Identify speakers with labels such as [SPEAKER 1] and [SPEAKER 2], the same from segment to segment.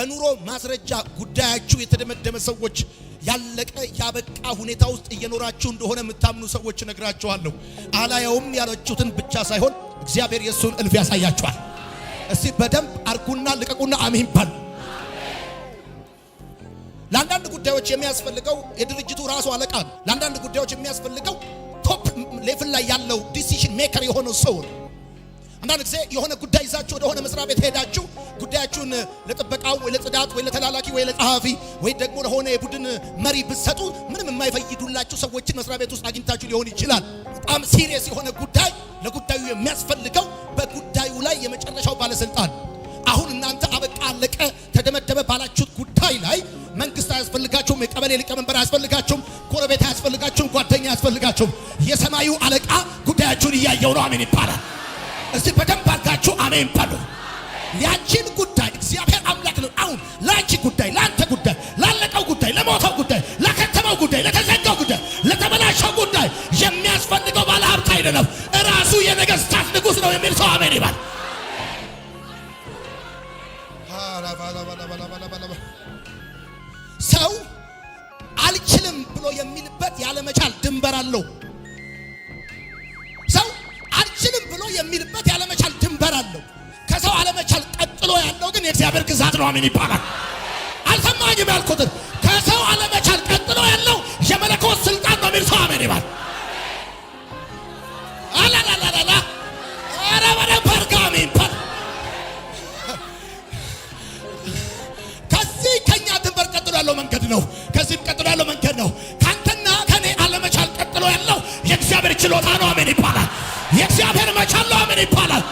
[SPEAKER 1] በኑሮ ማስረጃ ጉዳያችሁ የተደመደመ ሰዎች ያለቀ ያበቃ ሁኔታ ውስጥ እየኖራችሁ እንደሆነ የምታምኑ ሰዎች ነግራችኋለሁ። አላየውም ያላችሁትን ብቻ ሳይሆን እግዚአብሔር የሱን እልፍ ያሳያችኋል። እስቲ በደንብ አርጉና ልቀቁና አሜን ባሉ። ለአንዳንድ ጉዳዮች የሚያስፈልገው የድርጅቱ ራሱ አለቃ ነው። ለአንዳንድ ጉዳዮች የሚያስፈልገው ቶፕ ሌቭል ላይ ያለው ዲሲዥን ሜከር የሆነው ሰው ነው። አንዳንድ ጊዜ የሆነ ጉዳይ ይዛችሁ ወደ ሆነ መስሪያ ቤት ሄዳችሁ ጉዳያችሁን ለጥበቃው ወይ ለጽዳት ወይ ለተላላኪ ወይ ለጸሐፊ ወይ ደግሞ ለሆነ የቡድን መሪ ብትሰጡ ምንም የማይፈይዱላችሁ ሰዎችን መስሪያ ቤት ውስጥ አግኝታችሁ ሊሆን ይችላል። በጣም ሲሪየስ የሆነ ጉዳይ ለጉዳዩ የሚያስፈልገው በጉዳዩ ላይ የመጨረሻው ባለስልጣን። አሁን እናንተ አበቃ አለቀ ተደመደመ ባላችሁት ጉዳይ ላይ መንግስት አያስፈልጋችሁም፣ የቀበሌ ሊቀመንበር አያስፈልጋችሁም፣ ጎረቤት አያስፈልጋችሁም፣ ጓደኛ አያስፈልጋችሁም። የሰማዩ አለቃ ጉዳያችሁን እያየው ነው። አሜን ይባላል። እስቲ በደንብ አድርጋችሁ አሜን በሉ። ያንቺን ጉዳይ እግዚአብሔር አምላክ ነው። አሁን ላንቺ ጉዳይ፣ ላንተ ጉዳይ፣ ላለቀው ጉዳይ፣ ለሞተው ጉዳይ፣ ለከተማው ጉዳይ፣ ለተዘጋው ጉዳይ፣ ለተበላሸው ጉዳይ የሚያስፈልገው ባለ ሀብት አይደለም፣ ራሱ የነገስታት ንጉስ ነው የሚል ሰው አሜን ይባል። ሰው አልችልም ብሎ የሚልበት ያለመቻል ድንበር አለው። ሰው አልችልም ብሎ የሚልበት ያለመቻል ድንበር አለው። ከሰው አለመቻል ቀጥሎ ያለው ግን የእግዚአብሔር ግዛት ነው። አሜን ይባላል። አልሰማኝም ያልኩትን። ከሰው አለመቻል ቀጥሎ ያለው የመለኮት ስልጣን ነው የሚል ሰው አሜን ይባል። አላላላላ አራባራ ፓርጋሚ ይባል። ከዚህ ከኛ ድንበር ቀጥሎ ያለው መንገድ ነው። ከዚህም ቀጥሎ ያለው መንገድ ነው። ካንተና ከኔ አለመቻል ቀጥሎ ያለው የእግዚአብሔር ችሎታ ነው። አሜን ይባላል። የእግዚአብሔር መቻል ነው። አሜን ይባላል።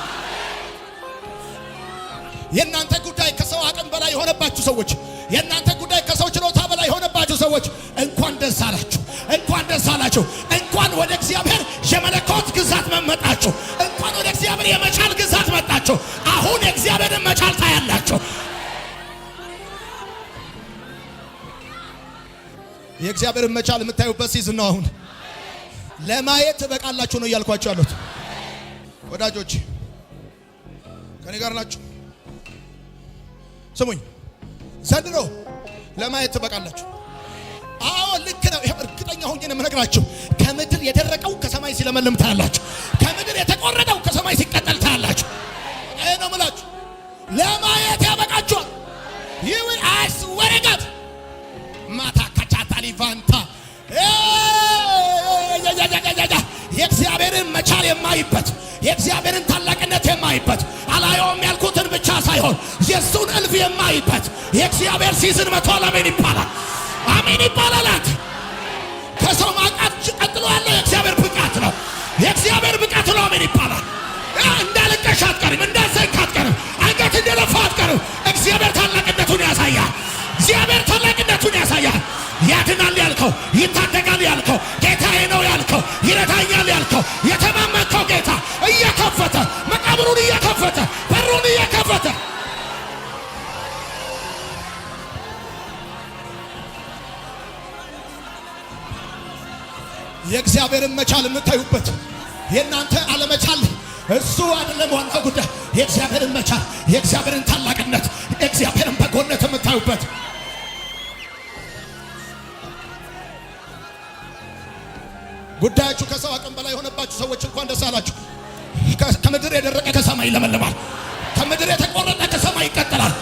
[SPEAKER 1] የእናንተ ጉዳይ ከሰው አቅም በላይ የሆነባችሁ ሰዎች፣ የእናንተ ጉዳይ ከሰው ችሎታ በላይ የሆነባችሁ ሰዎች እንኳን ደስ አላችሁ፣ እንኳን ደስ አላችሁ። እንኳን ወደ እግዚአብሔር የመለኮት ግዛት መጣችሁ፣ እንኳን ወደ እግዚአብሔር የመቻል ግዛት መጣችሁ። አሁን የእግዚአብሔርን መቻል ታያላችሁ። የእግዚአብሔርን መቻል የምታዩበት ሲዝን ነው። አሁን ለማየት ትበቃላችሁ ነው እያልኳችሁ ያሉት ወዳጆች። ከኔ ጋር ናችሁ? ስሙኝ። ዘንድሮ ለማየት ትበቃላችሁ። አዎ ልክ ነው። ይሄ እርግጠኛ ሆኜ ነው የምነግራችሁ። ከምድር የደረቀው ከሰማይ ሲለመልም ታያላችሁ። ከምድር የተቆረጠው ከሰማይ ሲቀጠል ታያላችሁ። ይሄ ነው የምላችሁ። ለማየት ያበቃችኋል። ይሁን አስወረጋት ማታ ካቻታ ሊቫንታ የእግዚአብሔርን መቻል የማይበት የእግዚአብሔርን ታላቅነት የማይበት አላየውም ያልኩትን ብቻ ሳይሆን የሱን እልፍ የማይበት የእግዚአብሔር ሲዝን መጥቷል። አሜን ይባላል። አሜን ይባላል። ከሰው ማቃት ቀጥሎ ያለው የእግዚአብሔር ብቃት ነው። የእግዚአብሔር ብቃት ነው። አሜን ይባላል። እንዳለቀሽ አትቀርም፣ እንዳዘንክ አትቀርም፣ አንገት እንደለፋ አትቀርም። እግዚአብሔር ታላቅነቱን ያሳያል። እግዚአብሔር ታላቅነቱን ያሳያል። ያድናል ያልከው፣ ይታደጋል ያልከው፣ ጌታዬ ነው ያልከው፣ ይረዳኛል ያልከው፣ የተማመንከው ጌታ እየከፈተ መቃብሩን እየከፈተ በሩን እየከፈተ የእግዚአብሔርን መቻል የምታዩበት። የእናንተ አለመቻል እሱ አይደለም ዋናው ጉዳይ። የእግዚአብሔርን መቻል፣ የእግዚአብሔርን ታላቅነት፣ የእግዚአብሔርን በጎነት የምታዩበት። ጉዳያችሁ ከሰው አቅም በላይ የሆነባችሁ ሰዎች እንኳን ደስ አላችሁ። ከምድር የደረቀ ከሰማይ ይለመልማል። ከምድር የተቆረጠ ከሰማይ ይቀጥላል።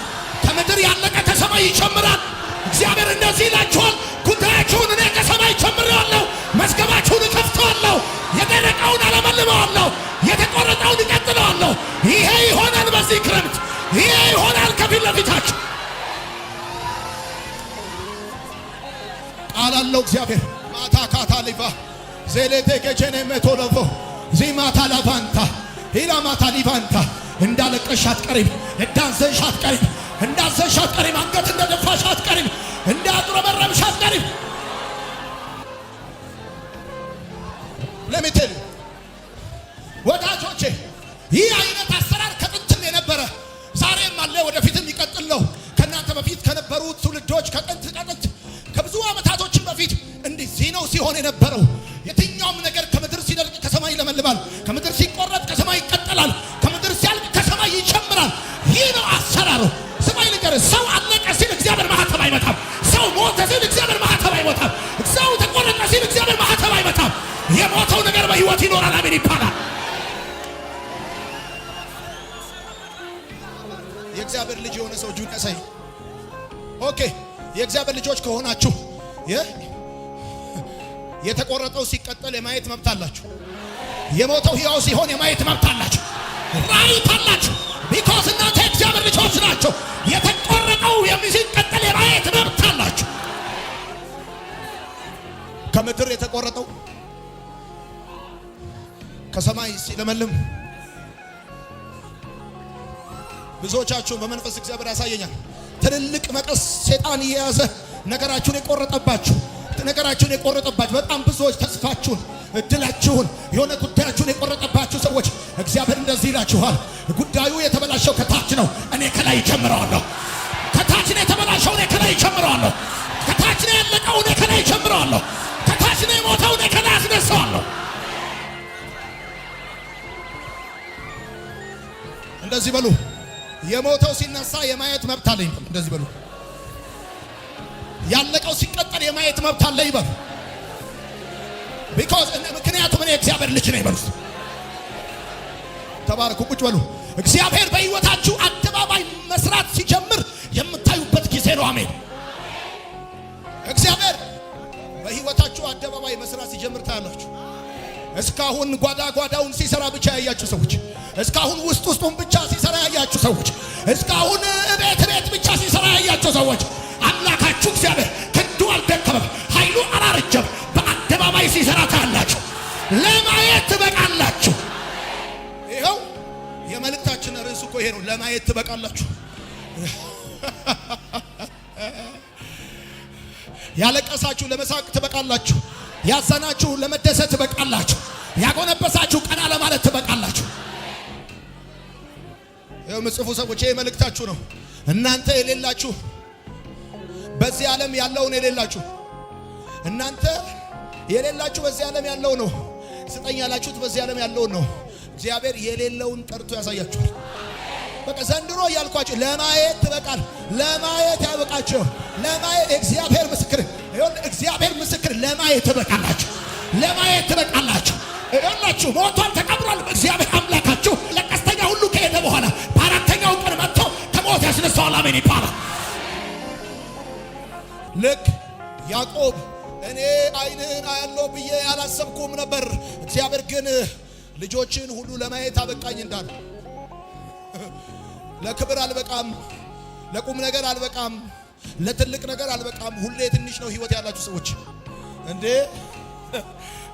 [SPEAKER 1] ከምድር ያለቀ ከሰማይ ይጨምራል። እግዚአብሔር እንደዚህ ይላችኋል፣ ጉዳያችሁን እኔ ከሰማይ ጨምሬዋለሁ፣ መዝገባችሁን እከፍተዋለሁ፣ የደረቀውን አለመልመዋለሁ፣ የተቆረጠውን እቀጥለዋለሁ። ይሄ ይሆናል በዚህ ክረምት፣ ይሄ ይሆናል ከፊት ለፊታችሁ። ቃል አለው እግዚአብሔር። ማታ ካታ ሊቫ ዜሌቴ ከጀኔ ሜቶለፎ ዚማታ ላቫንታ ሂላማታ ሊቫንታ እንዳለቀሽ አትቀሪም፣ እንዳዘንሽ አትቀሪም፣ እንዳዘንሽ አትቀሪም፣ አንገት እንደደፋሽ አትቀሪም፣ እንዳጥረበረብሽ አትቀሪም። ለሚቴል ወዳጆቼ ይህ አይነት አሰራር ከጥንትም የነበረ ዛሬም አለ፣ ወደፊትም ይቀጥል ነው። ከእናንተ በፊት ከነበሩ ትውልዶች ከጥንት ከብዙ ዓመታቶችን በፊት እንደዚህ ነው ሲሆን የነበረው። የትኛውም ነገር ከምድር ሲደርቅ ከሰማይ ይለመልማል፣ ከምድር ሲቆረጥ ከሰማይ ይቀጥላል፣ ከምድር ሲያልቅ ከሰማይ ይጨምራል። ይህ ነው አሰራሩ። ሰማይ ነገር ሰው አለቀ አይመታም። ሰው ሞተ ሲል እግዚአብሔር ማህተብ አይመታም። ሰው ተቆረጠ ሲል እግዚአብሔር ማህተብ አይመታም። የሞተው ነገር በሕይወት ይኖራል። አሜን ይባላል። የእግዚአብሔር ልጅ የሆነ ሰው እጁን ያሳይ። ኦኬ የእግዚአብሔር ልጆች ከሆናችሁ የተቆረጠው ሲቀጠል የማየት መብት አላችሁ። የሞተው ሕያው ሲሆን የማየት መብት አላችሁ። ራይት አላችሁ። ቢኮዝ እናንተ የእግዚአብሔር ልጆች ናቸው። የተቆረጠው ሲቀጠል የማየት መብት አላችሁ። ከምድር የተቆረጠው ከሰማይ ሲለመልም ብዙዎቻችሁን በመንፈስ እግዚአብሔር ያሳየኛል። ትልልቅ መቀስ ሰይጣን እየያዘ ነገራችሁን የቆረጠባችሁ በጣም ብዙዎች ተስፋችሁን፣ እድላችሁን፣ የሆነ ጉዳያችሁን የቆረጠባችሁ ሰዎች እግዚአብሔር እንደዚህ ይላችኋል፣ ጉዳዩ የተበላሸው ከታች ነው፣ እኔ ከላይ ጀምረዋለሁ። ከታች ነው የተበላሸው፣ እኔ ከላይ ጀምረዋለሁ። ከታች ነው ያለቀው፣ እኔ ከላይ ጀምረዋለሁ። ከታች ነው የሞተው፣ እኔ ከላይ አስነሳዋለሁ። እንደዚህ በሉ፣ የሞተው ሲነሳ የማየት መብት አለኝ። እንደዚህ በሉ፣ ያለቀው ሲቀጠል የማየት መብት አለኝ በሉ። ቢኮዝ ምክንያቱም እኔ እግዚአብሔር ልጅ ነኝ በሉ። ተባረኩ። ቁጭ በሉ። እግዚአብሔር በሕይወታችሁ አደባባይ መስራት ሲጀምር የምታዩበት ጊዜ ነው። አሜን። እግዚአብሔር በሕይወታችሁ አደባባይ መስራት ሲጀምር ታያላችሁ። እስካሁን ጓዳውን ሲሰራ ብቻ ያያችሁ ሰዎች፣ እስካሁን ውስጡን ብቻ ሲሰራ ያያችሁ ሰዎች፣ እስካሁን ቤት ብቻ ሲሰራ ያያችሁ ሰዎች አምላካችሁ እግዚአብሔር ክንዱ አልደከመም፣ ኃይሉ አላረጀም። በአደባባይ ሲሰራ ታያላችሁ። ለማየት ትበቃላችሁ። ይኸው የመልእክታችን ርዕስ እኮ ይሄ ነው። ለማየት ትበቃላችሁ። ያለቀሳችሁ ለመሳቅ ትበቃላችሁ። ያዘናችሁ ለመደሰት ትበቃላችሁ። ያጎነበሳችሁ ቀና ለማለት ትበቃላችሁ። ይኸው ምጽፉ ሰዎች ይሄ መልእክታችሁ ነው። እናንተ የሌላችሁ በዚህ ዓለም ያለውን የሌላችሁ እናንተ የሌላችሁ በዚህ ዓለም ያለው ነው። ስጠኝ ያላችሁት በዚህ ዓለም ያለውን ነው። እግዚአብሔር የሌለውን ጠርቶ ያሳያችኋል። በቃ ዘንድሮ እያልኳችሁ ለማየት ትበቃል። ለማየት ያበቃችሁ። ለማየት እግዚአብሔር ምስክር፣ እግዚአብሔር ምስክር፣ ለማየት ትበቃላችሁ። ለማየት ትበቃላችሁ። ይኸውላችሁ ሞቷል፣ ተቀብሯል። እግዚአብሔር አምላካችሁ ለቀስተኛ ሁሉ ከሄደ በኋላ በአራተኛው ቀን መጥቶ ከሞት ያስነሳዋል። አሜን ይባላል። ልክ ያዕቆብ እኔ ዓይንህን አያለው ብዬ አላሰብኩም ነበር፣ እግዚአብሔር ግን ልጆችን ሁሉ ለማየት አበቃኝ እንዳለ ለክብር አልበቃም፣ ለቁም ነገር አልበቃም፣ ለትልቅ ነገር አልበቃም። ሁሌ ትንሽ ነው ህይወት ያላችሁ ሰዎች እንዴ!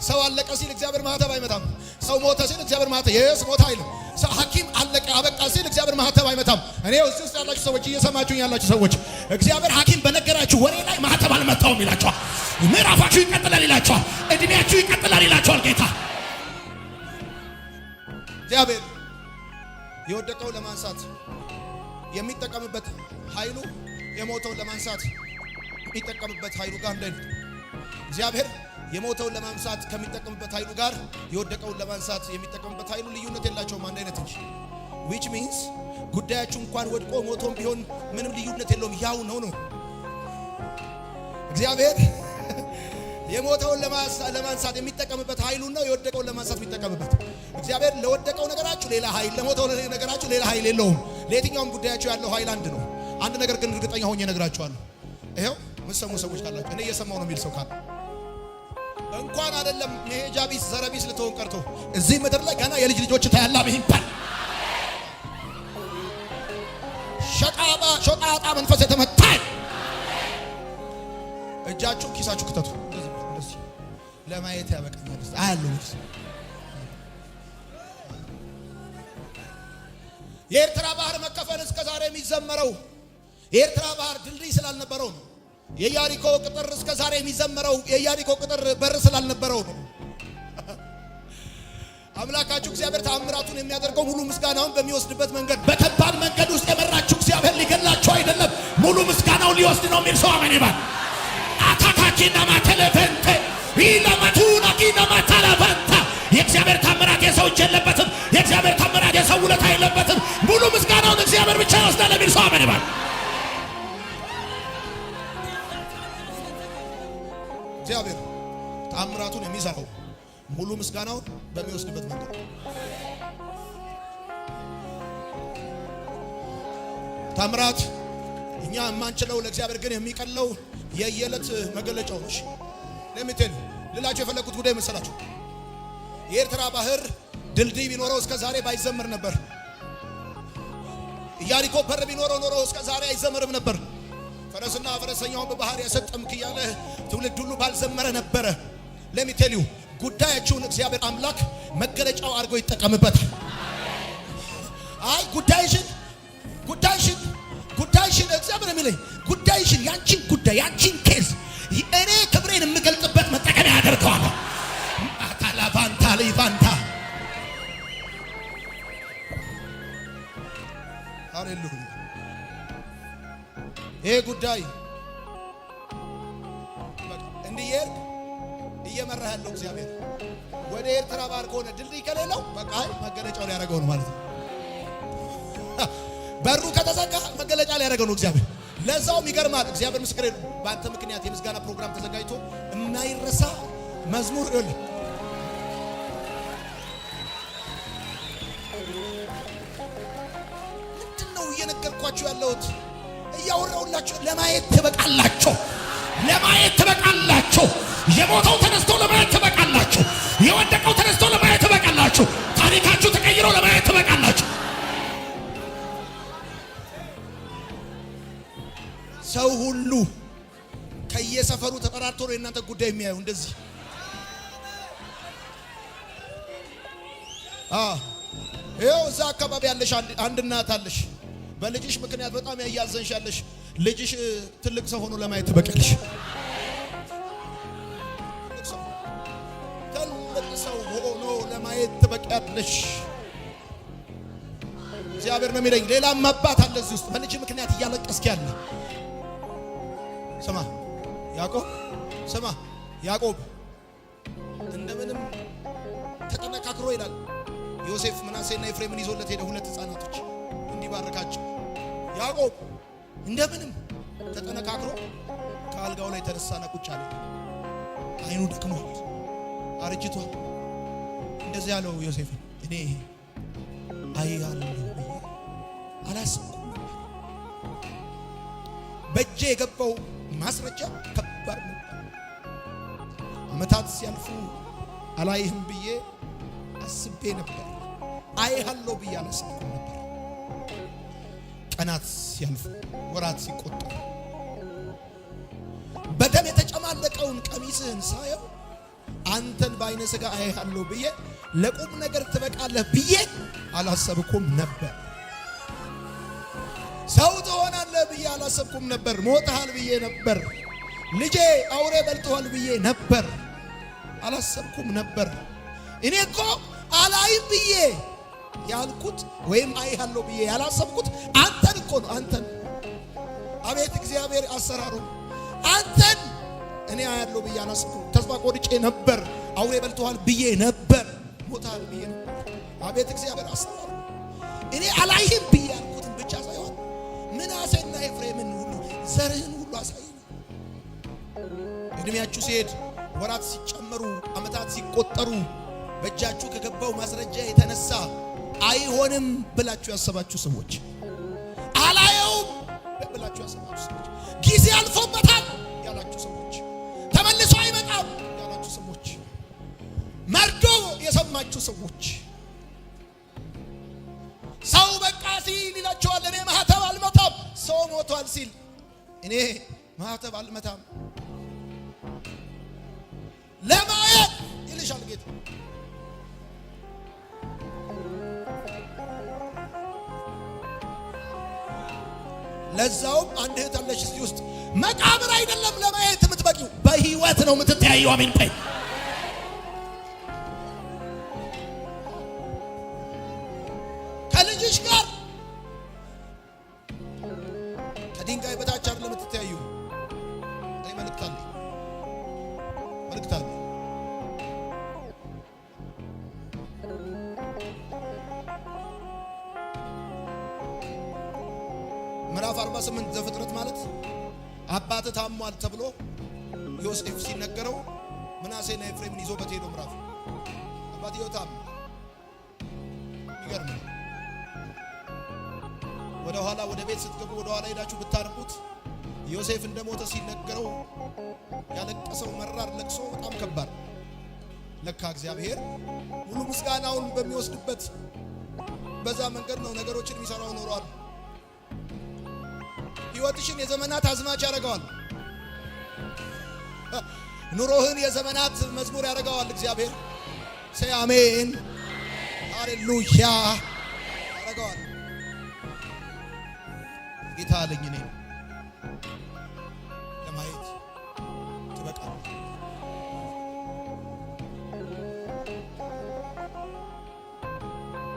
[SPEAKER 1] ሰው አለቀ ሲል እግዚአብሔር ማህተብ አይመታም። ሰው ሞተ ሲል እግዚአብሔር ማህተብ ሞተ አይልም። ሰው ሐኪም አለቀ አበቃ ሲል እግዚአብሔር ማህተብ አይመታም። እኔ እዚህ ውስጥ ያላችሁ ሰዎች፣ እየሰማችሁኝ ያላችሁ ሰዎች እግዚአብሔር ሐኪም በነገራችሁ ወሬ ላይ ማህተብ አልመታውም ይላችኋል። ምዕራፋችሁ ይቀጥላል ይላችኋል። እድሜያችሁ ይቀጥላል ይላችኋል ጌታ እግዚአብሔር። የወደቀውን ለማንሳት የሚጠቀምበት ኃይሉ የሞተውን ለማንሳት የሚጠቀምበት ኃይሉ ጋር አንድ አይነት። እግዚአብሔር የሞተውን ለማንሳት ከሚጠቀምበት ኃይሉ ጋር የወደቀውን ለማንሳት የሚጠቀምበት ኃይሉ ልዩነት የላቸውም፣ አንድ አይነት እንጂ። which means ጉዳያችሁ እንኳን ወድቆ ሞቶም ቢሆን ምንም ልዩነት የለውም፣ ያው ነው። እግዚአብሔር የሞተውን ለማንሳት የሚጠቀምበት ኃይሉ ነው፣ የወደቀውን ለማንሳት የሚጠቀምበት። እግዚአብሔር ለወደቀው ነገራችሁ ሌላ ኃይል፣ ለሞተው ነገራችሁ ሌላ ኃይል የለውም። ለየትኛውም ጉዳያችሁ ያለው ኃይል አንድ ነው። አንድ ነገር ግን እርግጠኛ ሆኜ እነግራችኋለሁ። ይሄው የምትሰሙ ሰዎች ካላችሁ እኔ እየሰማው ነው የሚል ሰው ካለ እንኳን አይደለም መሄጃ ቢስ ዘረቢስ ልትሆን ቀርቶ እዚህ ምድር ላይ ገና የልጅ ልጆች ታያላ ይባል። ሾጣጣ መንፈስ የተመታ እጃችሁ ኪሳችሁ ክተቱ። እንደዚህ ለማየት ያበቃኛል አያለው። የኤርትራ ባህር መከፈል እስከ ዛሬ የሚዘመረው የኤርትራ ባህር ድልድይ ስላልነበረው ነው። የኢያሪኮ ቅጥር እስከ ዛሬ የሚዘመረው የኢያሪኮ ቅጥር በር ስላልነበረው ነው። አምላካችሁ እግዚአብሔር ተአምራቱን የሚያደርገው ሙሉ ምስጋናውን በሚወስድበት መንገድ፣ በከባድ መንገድ ውስጥ የመራችሁ እግዚአብሔር ሊገላችሁ አይደለም፣ ሙሉ ምስጋናውን ሊወስድ ነው የሚል ሰው አሜን ይባል። አታካኪና ማተለፈንተ ኢላማቱና ኪና ማተለፈንታ የእግዚአብሔር ተአምራት የሰው እጅ የለበትም። የእግዚአብሔር ተአምራት የሰው ውለታ የለበትም። ሙሉ ምስጋናውን እግዚአብሔር ብቻ ይወስዳል የሚል ሰው አሜን ይባል። እግዚአብሔር ተአምራቱን የሚሰራው ሙሉ ምስጋናውን በሚወስድበት መንገድ ተአምራት እኛ የማንችለው ለእግዚአብሔር ግን የሚቀለው የየዕለት መገለጫዎች ለምትል ልላችሁ የፈለኩት ጉዳይ መሰላችሁ። የኤርትራ ባህር ድልድይ ቢኖረው እስከ ዛሬ ባይዘመር ነበር። ኢያሪኮ በር ቢኖረው ኖሮ እስከ ዛሬ አይዘመርም ነበር። ፈረስና ፈረሰኛውን በባህር ያሰጠምክ እያለ ትውልድ ሁሉ ባልዘመረ ነበረ። ለሚቴልዩ ጉዳያችሁን እግዚአብሔር አምላክ መገለጫው አድርጎ ይጠቀምበታል። አይ ጉዳይሽን እግዚአብሔር የሚለኝ ጉዳይሽን ያንቺን ጉዳይ ያንቺን ኬዝ እኔ ክብሬን የምገልጥበት መጠቀሚያ ያደርገዋል። አታላቫንታ ለይቫንታ ሃሌሉያ። ይሄ ጉዳይ እንዲየር እየመራ ያለው እግዚአብሔር ወደ ኤርትራ ባህር ከሆነ ድልድይ ከሌለው በቃ መገለጫው ሊያደርገው ነው ማለት ነው። በሩ ከተዘጋ መገለጫ ሊያደርገው ነው እግዚአብሔር። ለዛውም ይገርማል። እግዚአብሔር ምስክሬ ነው። በአንተ ምክንያት የምስጋና ፕሮግራም ተዘጋጅቶ የማይረሳ መዝሙር ይኸውልህ ምንድነው እየነገርኳችሁ ያለሁት እያወራሁላችሁ ለማየት ትበቃላችሁ። የሞተው ተነስቶ ለማየት ትበቃላችሁ። የወደቀው ተነስቶ ለማየት ትበቃላችሁ። ታሪካችሁ ተቀይሮ ለማየት ትበቃላችሁ። ሰው ሁሉ ከየሰፈሩ ተጠራርቶ ነው የእናንተ ጉዳይ የሚያዩ እንደዚህ ይኸው እዛ አካባቢ ያለሽ አንድ እናት አለሽ። በልጅሽ ምክንያት በጣም ያያዘንሽ ያለሽ ልጅሽ ትልቅ ሰው ሆኖ ለማየት ትበቃለሽ። ትልቅ ሰው ሆኖ ለማየት ትበቃለሽ። እግዚአብሔር ነው የሚለኝ። ሌላም አባት አለ እዚህ ውስጥ በልጅ ምክንያት እያለቀስክ ያለ ስማ ያዕቆብ እንደምንም ተጠነካክሮ ይላል። ዮሴፍ ምናሴና ኤፍሬምን ይዞለት ሄደ። 2 ሕፃናቶች እንዲባርካቸው ያዕቆብ እንደምንም ተጠነካክሮ ከአልጋው ላይ ተነሳና ቁጭ አለ። አይኑ ደክሟል፣ አርጅቷል። እንደዚህ ያለው ዮሴፍ እኔ አያለሁ አላስብኩም። በእጄ የገባው ማስረጃ ከባድ ነው። ዓመታት ሲያልፉ አላይህም ብዬ አስቤ ነበር። አይሃለሁ ብዬ አላሰብኩም ነበር። ቀናት ሲያልፉ ወራት ሲቆጠሩ በደም የተጨማለቀውን ቀሚስህን ሳየው አንተን በዓይነ ሥጋ አይሃለሁ ብዬ ለቁም ነገር ትበቃለህ ብዬ አላሰብኩም ነበር። ሰው ትሆናለህ ብዬ አላሰብኩም ነበር። ሞተሃል ብዬ ነበር። ልጄ አውሬ በልቶሃል ብዬ ነበር። አላሰብኩም ነበር። እኔ እኮ አላይም ብዬ ያልኩት ወይም አይሃለሁ ብዬ ያላሰብኩት አንተን እኮ ነው። አንተን አቤት እግዚአብሔር አሰራሩ። አንተን እኔ አያለሁ ብዬ አላሰብኩም። ተስፋ ቆርጬ ነበር። አውሬ በልቶሃል ብዬ ነበር። ሞተሃል ብዬ ነበር። አቤት እግዚአብሔር አሰራሩ። እኔ አላይም ብዬ ያልኩትን ብቻ ሳይሆን ምናሴና ኤፍሬምን ሁሉ ዘርህን ሁሉ አሳይ። እድሜያችሁ ሲሄድ ወራት ሲጨመሩ ዓመታት ሲቆጠሩ በእጃችሁ ከገባው ማስረጃ የተነሳ አይሆንም ብላችሁ ያሰባችሁ ሰዎች፣ አላየውም ብላችሁ ያሰባችሁ ሰዎች፣ ጊዜ አልፎበታል ያላችሁ ሰዎች፣ ተመልሶ አይመጣም ያላችሁ ሰዎች፣ መርዶ የሰማችሁ ሰዎች፣ ሰው በቃ ሲል ይላችኋል እኔ ማህተብ አልመታም። ሰው ሞቷል ሲል እኔ ማህተብ አልመታም ለማየት ይልሻል ጌታ። ለዛውም አንድ እህት አለሽ እዚህ ውስጥ መቃብር አይደለም ለማየት የምትበቂው በህይወት ነው የምትተያዩ። አሜን በይ። ከልጅሽ ጋር ከድንጋይ በታች አይደለም የምትተያዩ። እኔ መልእክት አለ ምዕራፍ 48 ዘፍጥረት ማለት አባትህ ታሟል ተብሎ ዮሴፍ ሲነገረው ምናሴና ኤፍሬምን ይዞበት ሄዶ ምራፍ አባትየው ታመመ። ይገርም ወደ ኋላ ወደ ቤት ስትገቡ ወደ ኋላ ሄዳችሁ ብታርቁት ዮሴፍ እንደሞተ ሲነገረው ያለቀሰው መራር ለቅሶ በጣም ከባድ። ለካ እግዚአብሔር ሙሉ ምስጋናውን በሚወስድበት በዛ መንገድ ነው ነገሮችን የሚሰራው ኖሯል። ሕይወትሽን የዘመናት አዝማች ያደርገዋል። ኑሮህን የዘመናት መዝሙር ያደርገዋል እግዚአብሔር። ሰይ አሜን ሃሌሉያ ያደርገዋል። ጌታ አለኝ እኔ ለማየት ትበቃለህ።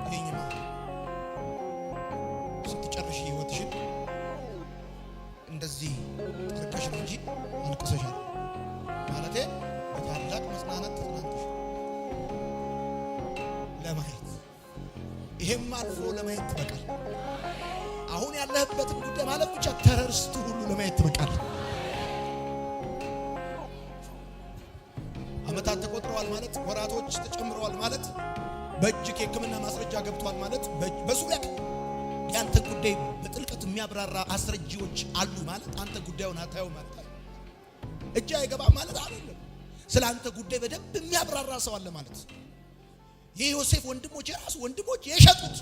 [SPEAKER 1] ይሄኝማ ስትጨርሽ ሕይወትሽን እንደዚህ ተርከሽ ነው እንጂ አልቅሰሻል ማለቴ በታላቅ መጽናናት ተጽናንተሽ ለማየት ይሄም አልፎ ለማየት ትበቃል። አሁን ያለህበትን ጉዳይ ማለት ብቻ ተረርስቱ ሁሉ ለማየት ትበቃል። አመታት ተቆጥረዋል ማለት ወራቶች ተጨምረዋል ማለት በእጅክ የሕክምና ማስረጃ ገብቷል ማለት በዙሪያ ያንተ ጉዳይ በጥልቀት የሚያብራራ አስረጂዎች አሉ ማለት አንተ ጉዳዩን አታየው ማለት እጅ አይገባም ማለት አይደለም። ስለ አንተ ጉዳይ በደንብ የሚያብራራ ሰው አለ ማለት። የዮሴፍ ወንድሞች የራሱ ወንድሞች የሸጡት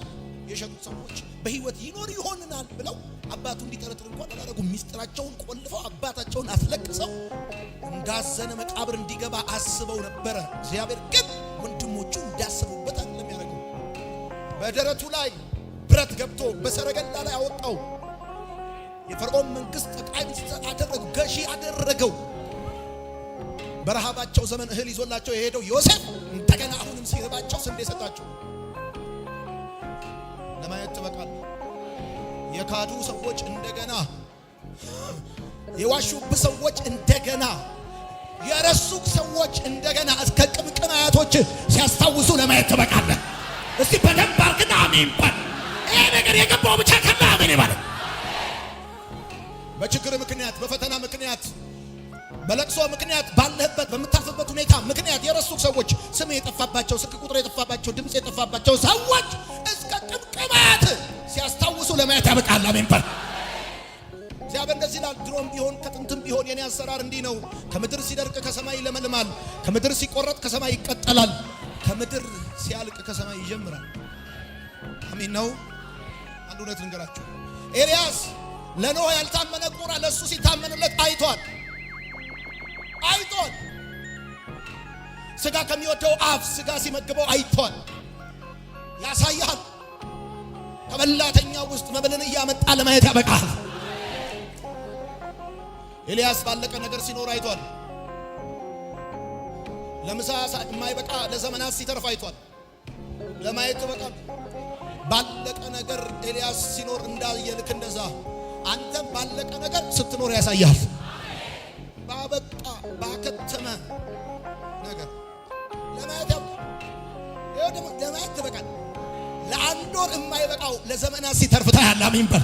[SPEAKER 1] ሰዎች በህይወት ይኖር ይሆንናል ብለው አባቱ እንዲጠረጥር እንኳን አላደረጉም። ሚስጥራቸውን ቆልፈው አባታቸውን አስለቅሰው እንዳዘነ መቃብር እንዲገባ አስበው ነበረ። እግዚአብሔር ግን ወንድሞቹ እንዳሰቡበት አይደለም ያደረገው። በደረቱ ላይ ብረት ገብቶ በሰረገላ ላይ አወጣው። የፈርዖን መንግስት ጠቅላይ ሚኒስትር አደረገው፣ ገዢ አደረገው። በረሃባቸው ዘመን እህል ይዞላቸው የሄደው ዮሴፍ እንደገና አሁንም ሲርባቸው ስንዴ ሰጣቸው። ለማየት ትበቃለህ። የካዱ ሰዎች እንደገና፣ የዋሹብህ ሰዎች እንደገና፣ የረሱክ ሰዎች እንደገና እስከ ቅምቅም አያቶች ሲያስታውሱ ለማየት ትበቃለህ። እስቲ በደንብ አርግና አሜን በል። ይሄ ነገር የገባው ብቻ ከና አሜን ይባል። በችግር ምክንያት፣ በፈተና ምክንያት፣ በለቅሶ ምክንያት፣ ባለህበት በምታርፍበት ሁኔታ ምክንያት የረሱክ ሰዎች፣ ስም የጠፋባቸው፣ ስልክ ቁጥር የጠፋባቸው፣ ድምጽ የጠፋባቸው ሰዎች እስከ ቅምቅማት ሲያስታውሱ ለማየት ያበቃል። አሜን በል። እግዚአብሔር እንደዚህ ይላል፣ ድሮም ቢሆን ከጥንትም ቢሆን የኔ አሰራር እንዲህ ነው። ከምድር ሲደርቅ ከሰማይ ይለመልማል፣ ከምድር ሲቆረጥ ከሰማይ ይቀጠላል፣ ከምድር ሲያልቅ ከሰማይ ይጀምራል። አሜን ነው። አንድ እውነት ልንገራችሁ፣ ኤልያስ ለኖህ ያልታመነ ቁራ ለሱ ሲታመንለት አይቷል። ስጋ ከሚወደው አፍ ስጋ ሲመግበው አይቷል። ያሳያል። ከበላተኛው ውስጥ መብልን እያመጣ ለማየት ያበቃል። ኤልያስ ባለቀ ነገር ሲኖር አይቷል። ለምሳ የማይበቃ ለዘመናት ሲተርፍ አይቷል። ለማየት ይበቃል። ባለቀ ነገር ኤልያስ ሲኖር እንዳየ ልክ እንደዛ አንተም ባለቀ ነገር ስትኖር ያሳያል። ባበቃ ባከተመ ነገር ለማየት ትበቃል። ለአንድ ወር የማይበቃው ለዘመናት ሲተርፍ ታያለህ። አሜን በል።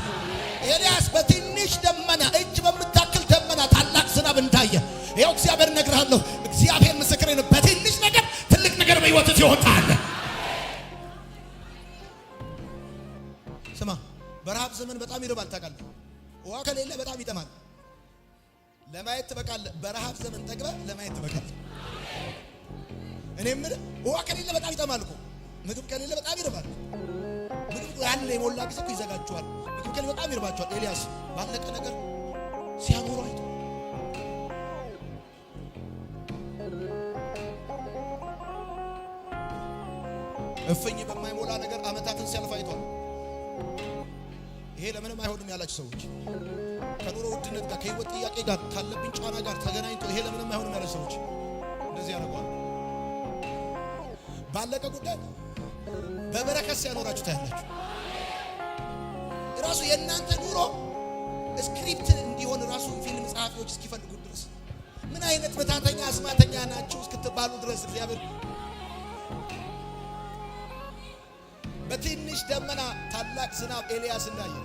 [SPEAKER 1] ኤልያስ በትንሽ ደመና እጅ በምታክል ደመና ታላቅ ዝናብ እንዳየ ይኸው እግዚአብሔር እነግርሃለሁ። እግዚአብሔር ምስክሬ ነው። በትንሽ ነገር ትልቅ ነገር በሕይወትህ ይወጣል። ስማ፣ በረሃብ ዘመን በጣም ይርባል ታውቃለህ። ውሃ ከሌለ በጣም ይጠማል። ለማየት ትበቃለህ። በረሃብ ዘመን ጠግበህ ለማየት ትበቃለህ። እኔ የምልህ ውሃ ከሌለ በጣም ይጠማል እኮ። ምግብ ከሌለ በጣም ይርባል። ምግብ ያለ የሞላ ጊዜ እኮ ይዘጋቸዋል። ምግብ ከሌለ በጣም ይርባቸዋል። ኤልያስ ባለቀ ነገር ሲያኖሩ አይቶ እፍኝ በማይሞላ ነገር አመታትን ሲያልፍ አይቷል። ይሄ ለምንም አይሆንም ያላችሁ ሰዎች፣ ከኑሮ ውድነት ጋር ከህይወት ጥያቄ ጋር ካለብኝ ጫና ጋር ተገናኝቶ ይሄ ለምንም አይሆንም ያላችሁ ሰዎች እንደዚህ ያደርጋል። ባለቀ ጉዳይ በበረከት ሲያኖራችሁ ታያላችሁ። ራሱ የእናንተ ኑሮ ስክሪፕት እንዲሆን ራሱ ፊልም ጸሐፊዎች እስኪፈልጉ ድረስ ምን አይነት መታተኛ አስማተኛ ናቸው እስክትባሉ ድረስ እግዚአብሔር በትንሽ ደመና ታላቅ ዝናብ ኤልያስ እንዳየ።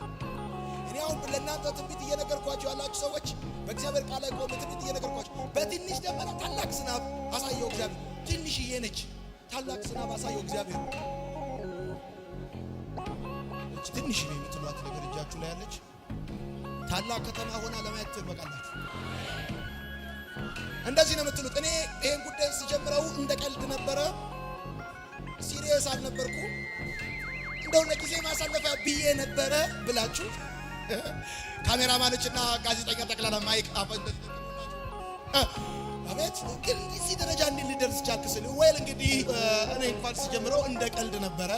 [SPEAKER 1] እኔ አሁን ለእናንተ ትንቢት እየነገርኳችሁ ያላችሁ ሰዎች በእግዚአብሔር ቃል ላይ ቆሜ ትንቢት እየነገርኳችሁ በትንሽ ደመና ታላቅ ዝናብ አሳየው እግዚአብሔር። ትንሽዬ ነች፣ ታላቅ ዝናብ አሳየው እግዚአብሔር። እቺ ትንሽ ነው የምትሏት ነገር እጃችሁ ላይ ያለች ታላቅ ከተማ ሆና ለማየት ትበቃላችሁ። እንደዚህ ነው የምትሉት። እኔ ይሄን ጉዳይ ሲጀምረው እንደ ቀልድ ነበረ፣ ሲሪየስ አልነበርኩ፣ እንደው ለጊዜ ማሳለፊያ ብዬ ነበረ ብላችሁ ካሜራማኖችና ጋዜጠኛ ጠቅላላ ማይክ አቤት ግን እዚህ ደረጃ እንዴት ሊደርስ ቻልክ ስል ወይል እንግዲህ እኔ እንኳን ሲጀምረው እንደ ቀልድ ነበረ።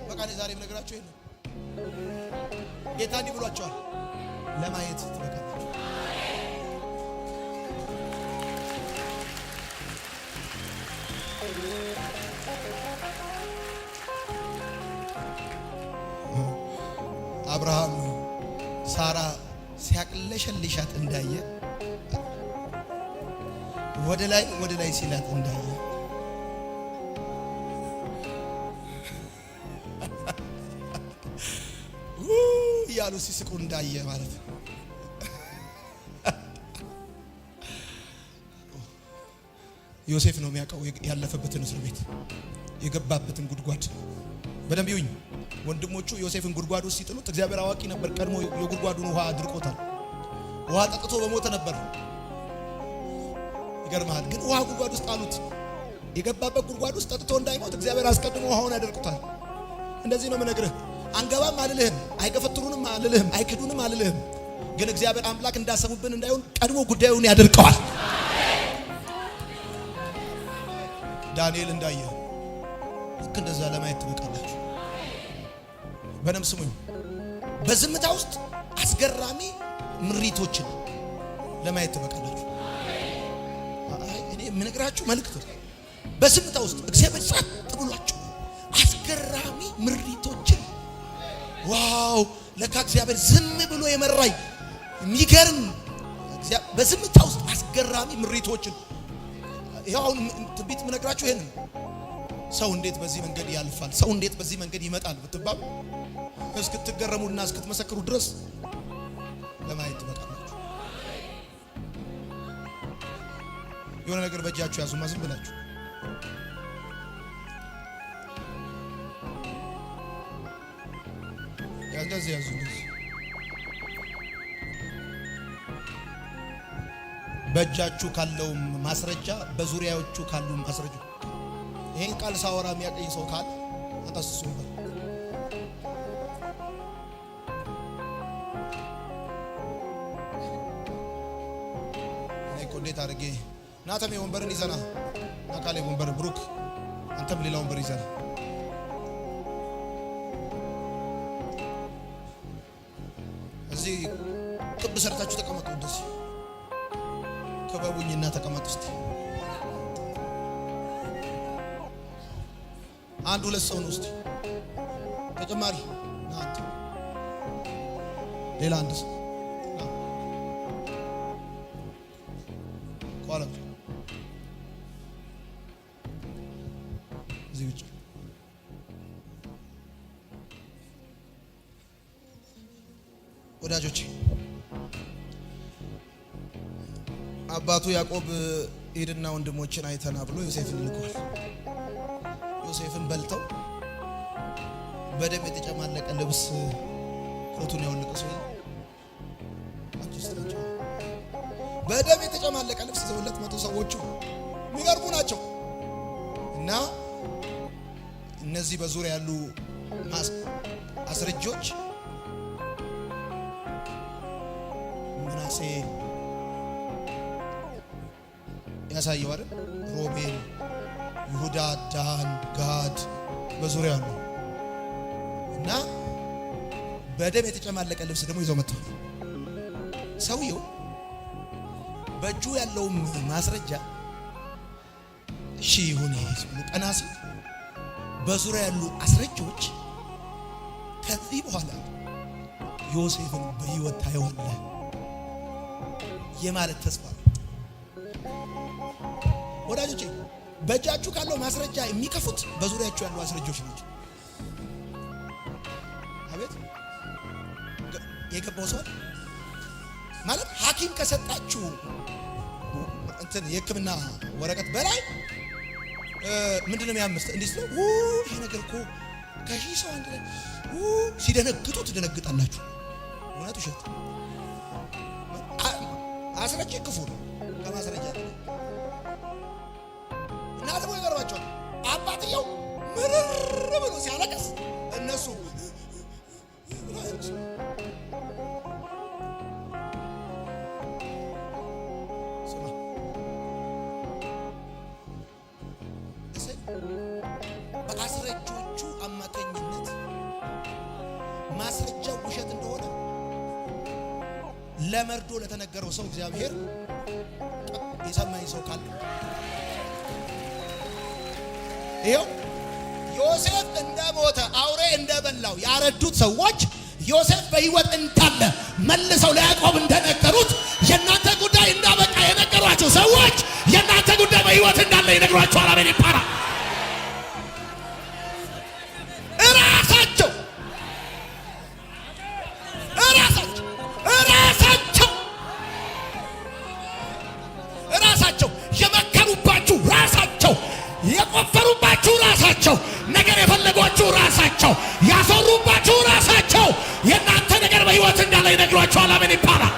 [SPEAKER 1] በቃ ዛሬ የምነግራችሁ ይሄን ጌታ እንዲህ ብሏቸዋል፣ ለማየት ትበቃላችሁ። አብርሃም ሳራ ሲያቅለሸልሻት እንዳየ ወደ ላይ ሲላት እንዳየ እያሉ ሲስቁ እንዳየ ማለት ነው። ዮሴፍ ነው የሚያውቀው ያለፈበትን እስር ቤት የገባበትን ጉድጓድ በደንብ ይሁኝ። ወንድሞቹ ዮሴፍን ጉድጓድ ውስጥ ሲጥሉት እግዚአብሔር አዋቂ ነበር። ቀድሞ የጉድጓዱን ውሃ አድርቆታል። ውሃ ጠጥቶ በሞተ ነበር። ይገርማል። ግን ውሃ ጉድጓድ ውስጥ ጣሉት። የገባበት ጉድጓድ ውስጥ ጠጥቶ እንዳይሞት እግዚአብሔር አስቀድሞ ውሃውን ያደርቁታል። እንደዚህ ነው የምነግርህ። አንገባም አልልህም፣ አይገፈትሩንም አልልህም፣ አይክዱንም አልልህም። ግን እግዚአብሔር አምላክ እንዳሰቡብን እንዳይሆን ቀድሞ ጉዳዩን ያደርቀዋል። ዳንኤል እንዳየ ልክ እንደዛ ለማየት ትበቃላችሁ። በደም ስሙኝ። በዝምታ ውስጥ አስገራሚ ምሪቶችን ለማየት ትበቃላችሁ። እኔ የምነግራችሁ መልእክት በዝምታ ውስጥ እግዚአብሔር ጸጥ ብሏችሁ አስገራሚ ምሪቶችን ዋው ለካ እግዚአብሔር ዝም ብሎ የመራኝ የሚገርም በዝምታ ውስጥ አስገራሚ ምሪቶችን ይሄው አሁን ትንቢት የምነግራችሁ ይሄን ሰው እንዴት በዚህ መንገድ ያልፋል፣ ሰው እንዴት በዚህ መንገድ ይመጣል ብትባሉ እስክትገረሙና እስክትመሰክሩ ድረስ ለማየት ትበቃላችሁ። የሆነ ነገር በእጃችሁ ያዙማ ዝም ብላችሁ እንደዚህ ያዙ። በእጃችሁ ካለው ማስረጃ በዙሪያዎቹ ካሉ ማስረጃ ይሄን ቃል ሳወራ የሚያቀኝ ሰው ካለ አታስሱ። እንዴት አድርጌ ናተም ወንበርን ይዘና አካሌ ወንበር ብሩክ አንተም ሌላ ወንበር ይዘና እዚህ ክብ ሰርታችሁ ተቀመጡ። እንደዚህ ከበቡኝና ተቀመጡ። እስቲ አንድ ሁለት ሰው ነው። እስቲ ተጨማሪ ናንተ ሌላ አንድ ሰው ቋለም እዚህ ውጭ ወዳጆቼ አባቱ ያዕቆብ ሄድና ወንድሞችን አይተና ብሎ ዮሴፍን ልኳል። ዮሴፍን በልተው በደም የተጨማለቀ ልብስ ኮቱን ያወለቀ ሰው አጅስተናቸው በደም የተጨማለቀ ልብስ ዘውለት መቶ ሰዎቹ የሚገርሙ ናቸው። እና እነዚህ በዙሪያ ያሉ አስረጆች ምናሴ ያሳየው አይደል? ሮቤል፣ ይሁዳ፣ ዳን፣ ጋድ በዙሪያ አሉ እና በደም የተጨማለቀ ልብስ ደግሞ ይዘው መጥተው ሰውየው በእጁ ያለው ማስረጃ እሺ ይሁን ብሎ ቀና ሲል በዙሪያ ያሉ አስረጆች ከዚህ በኋላ ዮሴፍን በሕይወት ታየዋለህ የማለት ተስፋ ወዳጆቼ በእጃችሁ ካለው ማስረጃ የሚከፉት በዙሪያችሁ ያሉ አስረጆች ናቸው። አቤት የገባው ሰው ማለት ሐኪም ከሰጣችሁ እንትን የሕክምና ወረቀት በላይ ምንድነው የሚያምስት እንዲስ ነው ይሄ ነገር እኮ ከሺህ ሰው አንድ ላይ ሲደነግጡ ትደነግጣላችሁ። እውነት ውሸት አስረጅ ክፉ ነው ከማስረጃ እና ደግሞ ይገርባቸዋል። አባትየው ምርር ብሎ ሲያለቅስ እነሱ በአስረጆቹ አማካኝነት ማስረጃው ውሸት እንደሆነ ለመርዶ ለተነገረው ሰው እግዚአብሔር የሰማኝ ሰው ካለ ይኸው ዮሴፍ እንደሞተ አውሬ እንደበላው ያረዱት ሰዎች ዮሴፍ በሕይወት እንዳለ መልሰው ለያዕቆብ እንደነገሩት የእናንተ ጉዳይ እንዳበቃ የነገሯቸው ሰዎች የእናንተ ጉዳይ በሕይወት እንዳለ ይነግሯቸዋል። አሜን ይባላል። ራሳቸው የመከሩባችሁ ራሳቸው የቆፈሩባችሁ ራሳቸው ነገር የፈለጓችሁ ራሳቸው ያሰሩባችሁ ራሳቸው የእናንተ ነገር በሕይወት እንዳለ ይነግሯቸዋል። አሜን ይባላል።